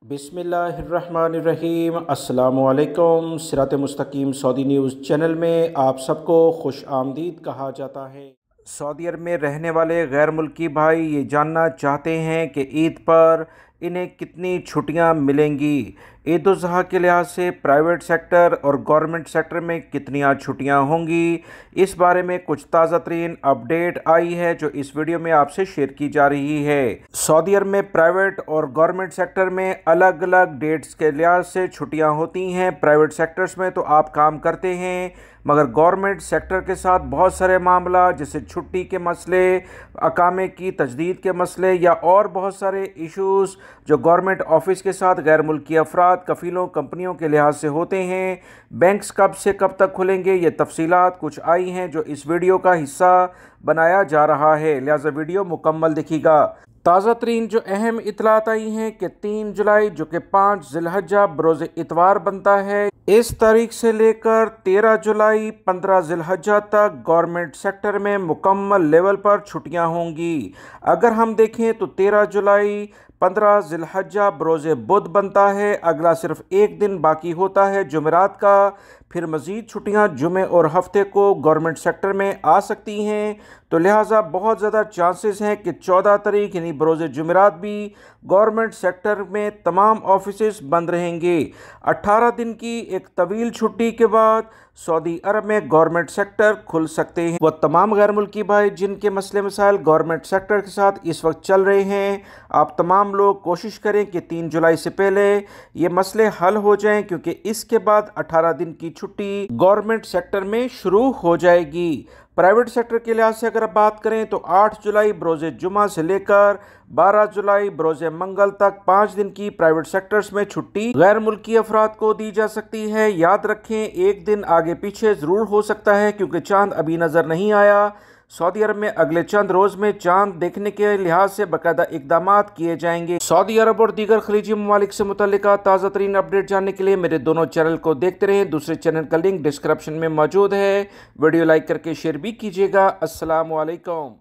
बिस्मिल्लाहिर्रहमानिर्रहीम। अस्सलामुअलैकुम। सिरात मुस्तकीम सऊदी न्यूज़ चैनल में आप सबको खुश आमदीद कहा जाता है। सऊदी अरब में रहने वाले गैर मुल्की भाई ये जानना चाहते हैं कि ईद पर इन्हें कितनी छुट्टियां मिलेंगी। ईद उल ज़ुहा के लिहाज से प्राइवेट सेक्टर और गवर्नमेंट सेक्टर में कितनी छुट्टियां होंगी, इस बारे में कुछ ताज़ा तरीन अपडेट आई है जो इस वीडियो में आपसे शेयर की जा रही है। सऊदी अरब में प्राइवेट और गवर्नमेंट सेक्टर में अलग अलग डेट्स के लिहाज से छुट्टियां होती हैं। प्राइवेट सेक्टर्स में तो आप काम करते हैं, मगर गवर्नमेंट सेक्टर के साथ बहुत सारे मामला जैसे छुट्टी के मसले, अकामे की तजदीद के मसले या और बहुत सारे इश्यूज़ जो गवर्नमेंट ऑफिस के साथ गैर मुल्की अफराद, कफ़ीलों, कंपनियों के लिहाज से होते हैं। बैंक्स कब से कब तक खुलेंगे, ये तफसीलात कुछ आई हैं जो इस वीडियो का हिस्सा बनाया जा रहा है, लिहाजा वीडियो मुकम्मल देखिएगा। ताज़ा तरीन जो अहम इतलात आई हैं कि 3 जुलाई जो कि 5 ज़िलहज्जा बरोज़ इतवार बनता है, इस तारीख से लेकर 13 जुलाई 15 ज़िलहज्जा तक गवर्नमेंट सेक्टर में मुकम्मल लेवल पर छुट्टियां होंगी। अगर हम देखें तो 13 जुलाई 15 ज़िलहज्जा बरोज़ बुध बनता है, अगला सिर्फ एक दिन बाकी होता है जुमेरात का। फिर मज़ीद छुट्टियां जुमे और हफ्ते को गवर्नमेंट सेक्टर में आ सकती हैं, तो लिहाजा बहुत ज़्यादा चांसेस हैं कि 14 तारीख यानी बरोज़ जुमेरात भी गवर्नमेंट सेक्टर में तमाम ऑफिसेस बंद रहेंगे। 18 दिन की एक तवील छुट्टी के बाद सऊदी अरब में गवर्नमेंट सेक्टर खुल सकते हैं। वह तमाम गैर मुल्की भाई जिनके मसले मसाइल गवर्नमेंट सेक्टर के साथ इस वक्त चल रहे हैं, आप तमाम लोग कोशिश करें कि 3 जुलाई से पहले ये मसले हल हो जाएं, क्योंकि इसके बाद 18 दिन की छुट्टी गवर्नमेंट सेक्टर में शुरू हो जाएगी। प्राइवेट सेक्टर के लिहाज से अगर बात करें तो 8 जुलाई बरोज़ जुमा से लेकर 12 जुलाई बरोज़ मंगल तक 5 दिन की प्राइवेट सेक्टर्स में छुट्टी गैर मुल्की अफराद को दी जा सकती है। याद रखें, एक दिन आगे पीछे ज़रूर हो सकता है क्योंकि चांद अभी नज़र नहीं आया। सऊदी अरब में अगले चंद रोज़ में चांद देखने के लिहाज से बाकायदा इक़दामात किए जाएंगे। सऊदी अरब और दीगर खलीजी ममालिक से मुतल्लिका ताज़ा तरीन अपडेट जानने के लिए मेरे दोनों चैनल को देखते रहें। दूसरे चैनल का लिंक डिस्क्रिप्शन में मौजूद है। वीडियो लाइक करके शेयर भी कीजिएगा। अस्सलामु अलैकुम।